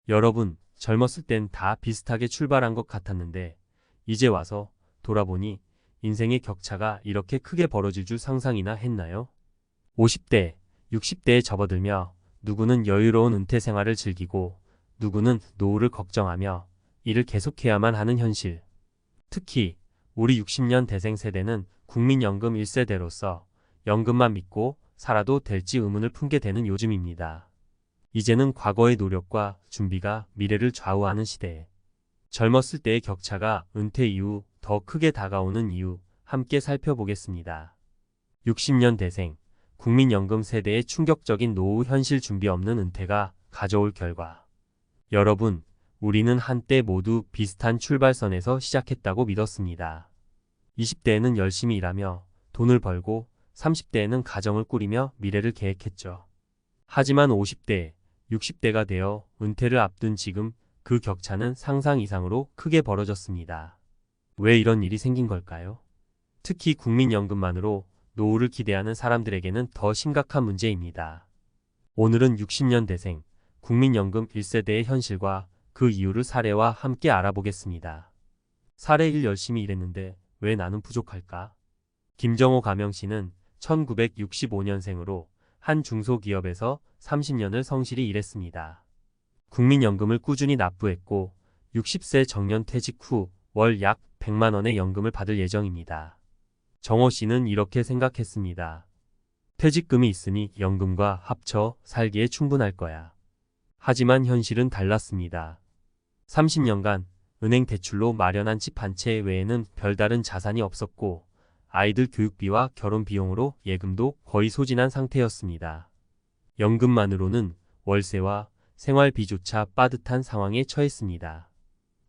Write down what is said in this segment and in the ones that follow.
여러분, 젊었을 땐 다 비슷하게 출발한 것 같았는데 이제 와서 돌아보니 인생의 격차가 이렇게 크게 벌어질 줄 상상이나 했나요? 50대, 60대에 접어들며 누구는 여유로운 은퇴 생활을 즐기고 누구는 노후를 걱정하며 일을 계속해야만 하는 현실. 특히 우리 60년 대생 세대는 국민연금 1세대로서 연금만 믿고 살아도 될지 의문을 품게 되는 요즘입니다. 이제는 과거의 노력과 준비가 미래를 좌우하는 시대에 젊었을 때의 격차가 은퇴 이후 더 크게 다가오는 이유 함께 살펴보겠습니다. 60년 대생, 국민연금 세대의 충격적인 노후 현실 준비 없는 은퇴가 가져올 결과. 여러분, 우리는 한때 모두 비슷한 출발선에서 시작했다고 믿었습니다. 20대에는 열심히 일하며 돈을 벌고 30대에는 가정을 꾸리며 미래를 계획했죠. 하지만 50대, 60대가 되어 은퇴를 앞둔 지금 그 격차는 상상 이상으로 크게 벌어졌습니다. 왜 이런 일이 생긴 걸까요? 특히 국민연금만으로 노후를 기대하는 사람들에게는 더 심각한 문제입니다. 오늘은 60년 대생, 국민연금 1세대의 현실과 그 이유를 사례와 함께 알아보겠습니다. 사례 1. 열심히 일했는데 왜 나는 부족할까? 김정호 가명씨는 1965년생으로 한 중소기업에서 30년을 성실히 일했습니다. 국민연금을 꾸준히 납부했고 60세 정년 퇴직 후 월 약 100만 원의 연금을 받을 예정입니다. 정호 씨는 이렇게 생각했습니다. 퇴직금이 있으니 연금과 합쳐 살기에 충분할 거야. 하지만 현실은 달랐습니다. 30년간 은행 대출로 마련한 집 한 채 외에는 별다른 자산이 없었고 아이들 교육비와 결혼 비용으로 예금도 거의 소진한 상태였습니다. 연금만으로는 월세와 생활비조차 빠듯한 상황에 처했습니다.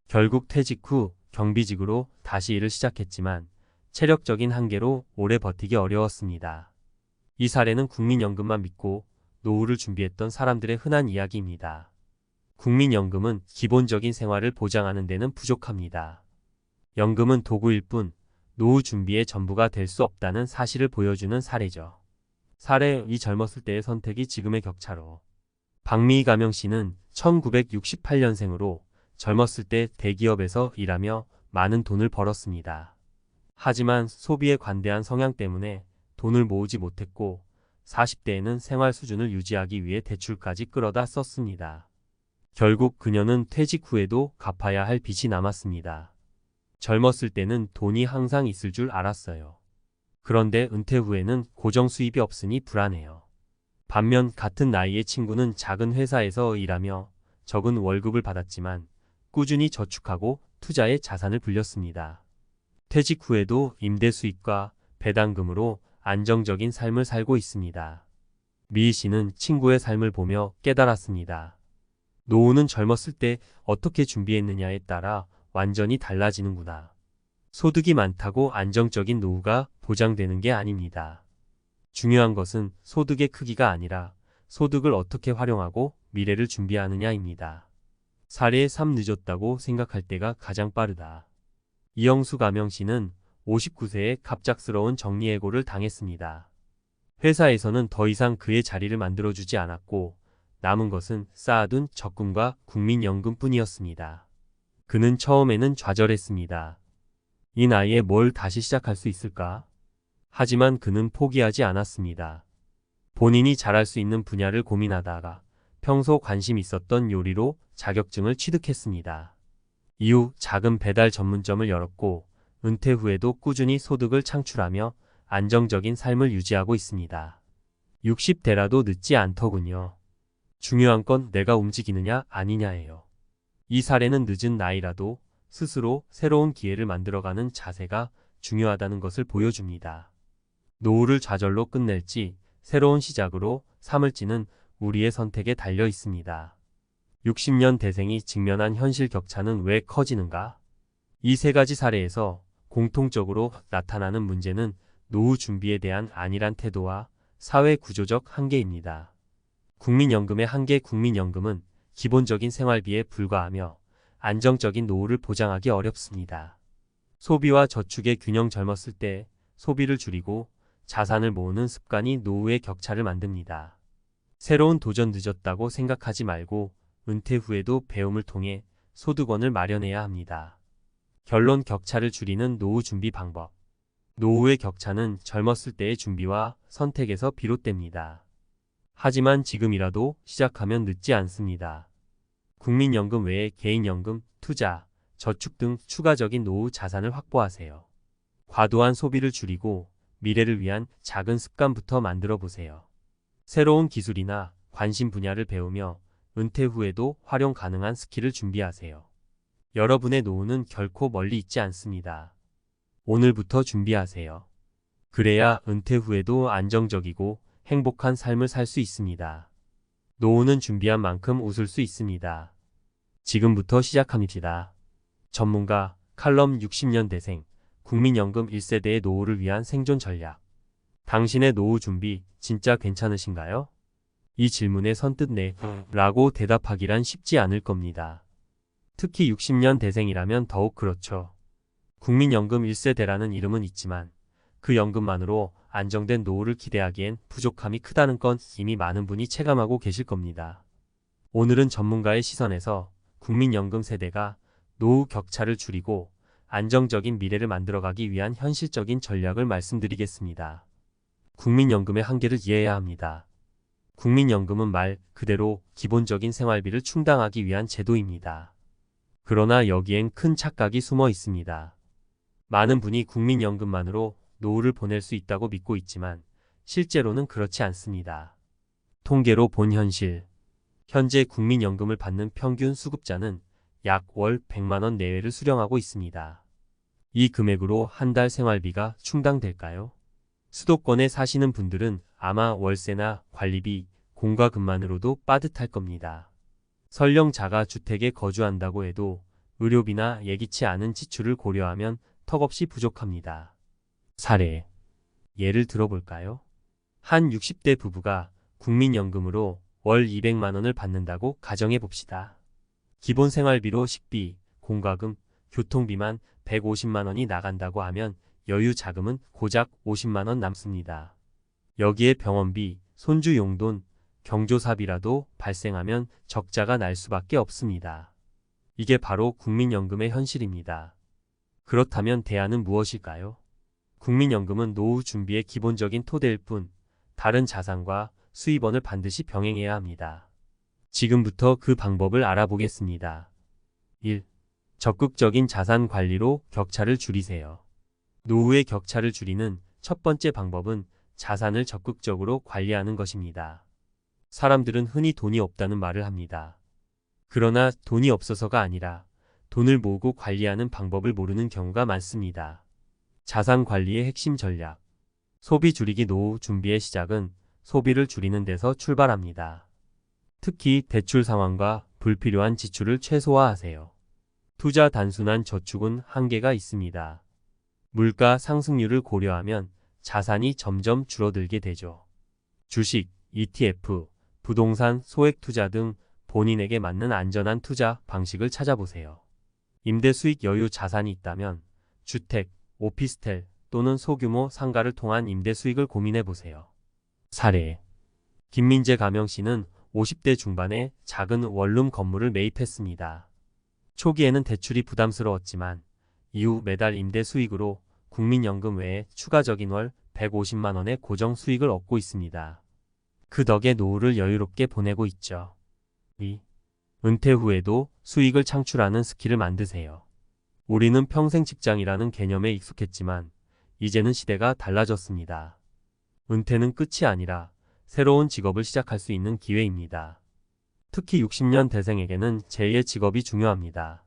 결국 퇴직 후 경비직으로 다시 일을 시작했지만 체력적인 한계로 오래 버티기 어려웠습니다. 이 사례는 국민연금만 믿고 노후를 준비했던 사람들의 흔한 이야기입니다. 국민연금은 기본적인 생활을 보장하는 데는 부족합니다. 연금은 도구일 뿐 노후 준비의 전부가 될 수 없다는 사실을 보여주는 사례죠. 사례 2. 젊었을 때의 선택이 지금의 격차로. 박미희 가명씨는 1968년생으로 젊었을 때 대기업에서 일하며 많은 돈을 벌었습니다. 하지만 소비에 관대한 성향 때문에 돈을 모으지 못했고 40대에는 생활 수준을 유지하기 위해 대출까지 끌어다 썼습니다. 결국 그녀는 퇴직 후에도 갚아야 할 빚이 남았습니다. 젊었을 때는 돈이 항상 있을 줄 알았어요. 그런데 은퇴 후에는 고정 수입이 없으니 불안해요. 반면 같은 나이의 친구는 작은 회사에서 일하며 적은 월급을 받았지만 꾸준히 저축하고 투자에 자산을 불렸습니다. 퇴직 후에도 임대 수입과 배당금으로 안정적인 삶을 살고 있습니다. 미희 씨는 친구의 삶을 보며 깨달았습니다. 노후는 젊었을 때 어떻게 준비했느냐에 따라 완전히 달라지는구나. 소득이 많다고 안정적인 노후가 보장되는 게 아닙니다. 중요한 것은 소득의 크기가 아니라 소득을 어떻게 활용하고 미래를 준비하느냐입니다. 사례 3. 늦었다고 생각할 때가 가장 빠르다. 이영수 가명씨는 59세에 갑작스러운 정리해고를 당했습니다. 회사에서는 더 이상 그의 자리를 만들어주지 않았고 남은 것은 쌓아둔 적금과 국민연금뿐이었습니다. 그는 처음에는 좌절했습니다. 이 나이에 뭘 다시 시작할 수 있을까? 하지만 그는 포기하지 않았습니다. 본인이 잘할 수 있는 분야를 고민하다가 평소 관심 있었던 요리로 자격증을 취득했습니다. 이후 작은 배달 전문점을 열었고 은퇴 후에도 꾸준히 소득을 창출하며 안정적인 삶을 유지하고 있습니다. 60대라도 늦지 않더군요. 중요한 건 내가 움직이느냐 아니냐예요. 이 사례는 늦은 나이라도 스스로 새로운 기회를 만들어가는 자세가 중요하다는 것을 보여줍니다. 노후를 좌절로 끝낼지 새로운 시작으로 삼을지는 우리의 선택에 달려 있습니다. 60년 대생이 직면한 현실 격차는 왜 커지는가? 이 세 가지 사례에서 공통적으로 나타나는 문제는 노후 준비에 대한 안일한 태도와 사회 구조적 한계입니다. 국민연금의 한계. 국민연금은 기본적인 생활비에 불과하며 안정적인 노후를 보장하기 어렵습니다. 소비와 저축의 균형. 젊었을 때 소비를 줄이고 자산을 모으는 습관이 노후의 격차를 만듭니다. 새로운 도전. 늦었다고 생각하지 말고 은퇴 후에도 배움을 통해 소득원을 마련해야 합니다. 결론 격차를 줄이는 노후 준비 방법. 노후의 격차는 젊었을 때의 준비와 선택에서 비롯됩니다. 하지만 지금이라도 시작하면 늦지 않습니다. 국민연금 외에 개인연금, 투자, 저축 등 추가적인 노후 자산을 확보하세요. 과도한 소비를 줄이고 미래를 위한 작은 습관부터 만들어 보세요. 새로운 기술이나 관심 분야를 배우며 은퇴 후에도 활용 가능한 스킬을 준비하세요. 여러분의 노후는 결코 멀리 있지 않습니다. 오늘부터 준비하세요. 그래야 은퇴 후에도 안정적이고 행복한 삶을 살 수 있습니다. 노후는 준비한 만큼 웃을 수 있습니다. 지금부터 시작합니다. 전문가, 칼럼 60년대생, 국민연금 1세대의 노후를 위한 생존 전략. 당신의 노후 준비 진짜 괜찮으신가요? 이 질문에 선뜻 네 라고 대답하기란 쉽지 않을 겁니다. 특히 60년대생이라면 더욱 그렇죠. 국민연금 1세대라는 이름은 있지만 그 연금만으로 안정된 노후를 기대하기엔 부족함이 크다는 건 이미 많은 분이 체감하고 계실 겁니다. 오늘은 전문가의 시선에서 국민연금 세대가 노후 격차를 줄이고 안정적인 미래를 만들어가기 위한 현실적인 전략을 말씀드리겠습니다. 국민연금의 한계를 이해해야 합니다. 국민연금은 말 그대로 기본적인 생활비를 충당하기 위한 제도입니다. 그러나 여기엔 큰 착각이 숨어 있습니다. 많은 분이 국민연금만으로 노후를 보낼 수 있다고 믿고 있지만 실제로는 그렇지 않습니다. 통계로 본 현실. 현재 국민연금을 받는 평균 수급자는 약 월 100만 원 내외를 수령하고 있습니다. 이 금액으로 한 달 생활비가 충당될까요? 수도권에 사시는 분들은 아마 월세나 관리비, 공과금만으로도 빠듯할 겁니다. 설령 자가 주택에 거주한다고 해도 의료비나 예기치 않은 지출을 고려하면 턱없이 부족합니다. 사례. 예를 들어볼까요? 한 60대 부부가 국민연금으로 월 200만 원을 받는다고 가정해 봅시다. 기본 생활비로 식비, 공과금, 교통비만 150만 원이 나간다고 하면 여유 자금은 고작 50만 원 남습니다. 여기에 병원비, 손주 용돈, 경조사비라도 발생하면 적자가 날 수밖에 없습니다. 이게 바로 국민연금의 현실입니다. 그렇다면 대안은 무엇일까요? 국민연금은 노후 준비의 기본적인 토대일 뿐 다른 자산과 수입원을 반드시 병행해야 합니다. 지금부터 그 방법을 알아보겠습니다. 1. 적극적인 자산 관리로 격차를 줄이세요. 노후의 격차를 줄이는 첫 번째 방법은 자산을 적극적으로 관리하는 것입니다. 사람들은 흔히 돈이 없다는 말을 합니다. 그러나 돈이 없어서가 아니라 돈을 모으고 관리하는 방법을 모르는 경우가 많습니다. 자산 관리의 핵심 전략. 소비 줄이기 노후 준비의 시작은 소비를 줄이는 데서 출발합니다. 특히 대출 상환과 불필요한 지출을 최소화하세요. 투자 단순한 저축은 한계가 있습니다. 물가 상승률을 고려하면 자산이 점점 줄어들게 되죠. 주식, ETF, 부동산, 소액 투자 등 본인에게 맞는 안전한 투자 방식을 찾아보세요. 임대 수익 여유 자산이 있다면 주택, 오피스텔 또는 소규모 상가를 통한 임대 수익을 고민해 보세요. 사례. 김민재 가명씨는 50대 중반에 작은 원룸 건물을 매입했습니다. 초기에는 대출이 부담스러웠지만 이후 매달 임대 수익으로 국민연금 외에 추가적인 월 150만 원의 고정 수익을 얻고 있습니다. 그 덕에 노후를 여유롭게 보내고 있죠. 2. 은퇴 후에도 수익을 창출하는 스킬을 만드세요. 우리는 평생 직장이라는 개념에 익숙했지만 이제는 시대가 달라졌습니다. 은퇴는 끝이 아니라 새로운 직업을 시작할 수 있는 기회입니다. 특히 60년 대생에게는 제2의 직업이 중요합니다.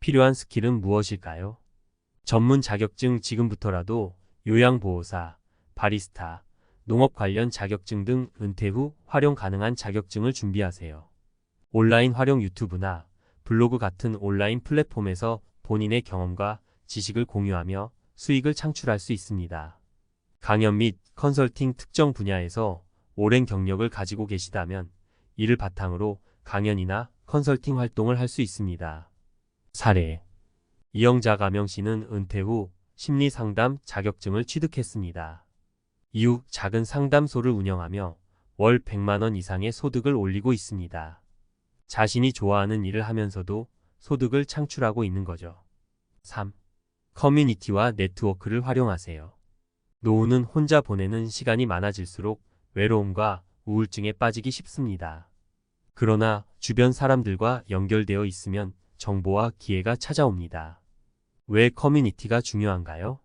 필요한 스킬은 무엇일까요? 전문 자격증 지금부터라도 요양보호사, 바리스타, 농업 관련 자격증 등 은퇴 후 활용 가능한 자격증을 준비하세요. 온라인 활용 유튜브나 블로그 같은 온라인 플랫폼에서 본인의 경험과 지식을 공유하며 수익을 창출할 수 있습니다. 강연 및 컨설팅 특정 분야에서 오랜 경력을 가지고 계시다면 이를 바탕으로 강연이나 컨설팅 활동을 할 수 있습니다. 사례. 이영자 가명씨는 은퇴 후 심리상담 자격증을 취득했습니다. 이후 작은 상담소를 운영하며 월 100만 원 이상의 소득을 올리고 있습니다. 자신이 좋아하는 일을 하면서도 소득을 창출하고 있는 거죠. 3. 커뮤니티와 네트워크를 활용하세요. 노후는 혼자 보내는 시간이 많아질수록 외로움과 우울증에 빠지기 쉽습니다. 그러나 주변 사람들과 연결되어 있으면 정보와 기회가 찾아옵니다. 왜 커뮤니티가 중요한가요?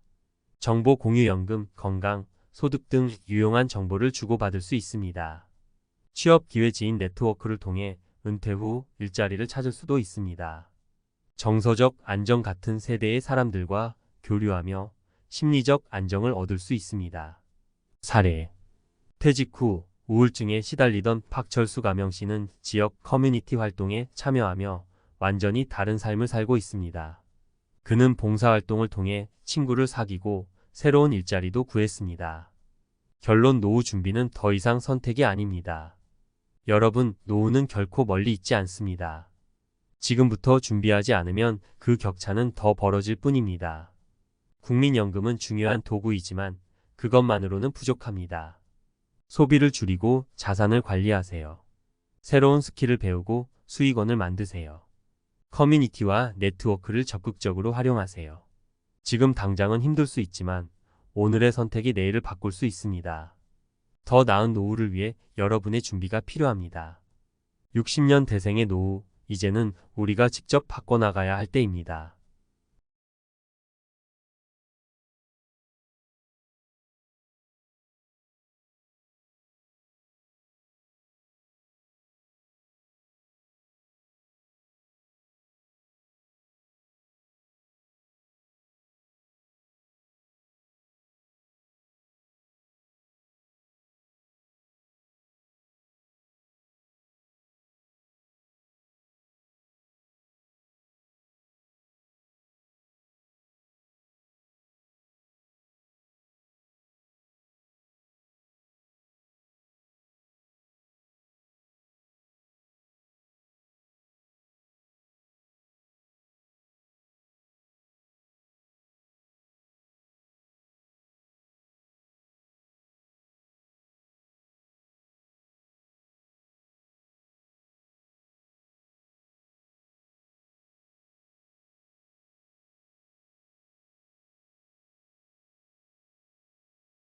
정보 공유, 연금, 건강, 소득 등 유용한 정보를 주고받을 수 있습니다. 취업 기회, 지인 네트워크를 통해 은퇴 후 일자리를 찾을 수도 있습니다. 정서적 안정, 같은 세대의 사람들과 교류하며 심리적 안정을 얻을 수 있습니다. 사례. 퇴직 후 우울증에 시달리던 박철수 가명 씨는 지역 커뮤니티 활동에 참여하며 완전히 다른 삶을 살고 있습니다. 그는 봉사활동을 통해 친구를 사귀고 새로운 일자리도 구했습니다. 결론, 노후 준비는 더 이상 선택이 아닙니다. 여러분, 노후는 결코 멀리 있지 않습니다. 지금부터 준비하지 않으면 그 격차는 더 벌어질 뿐입니다. 국민연금은 중요한 도구이지만 그것만으로는 부족합니다. 소비를 줄이고 자산을 관리하세요. 새로운 스킬을 배우고 수익원을 만드세요. 커뮤니티와 네트워크를 적극적으로 활용하세요. 지금 당장은 힘들 수 있지만 오늘의 선택이 내일을 바꿀 수 있습니다. 더 나은 노후를 위해 여러분의 준비가 필요합니다. 60년 대생의 노후, 이제는 우리가 직접 바꿔나가야 할 때입니다.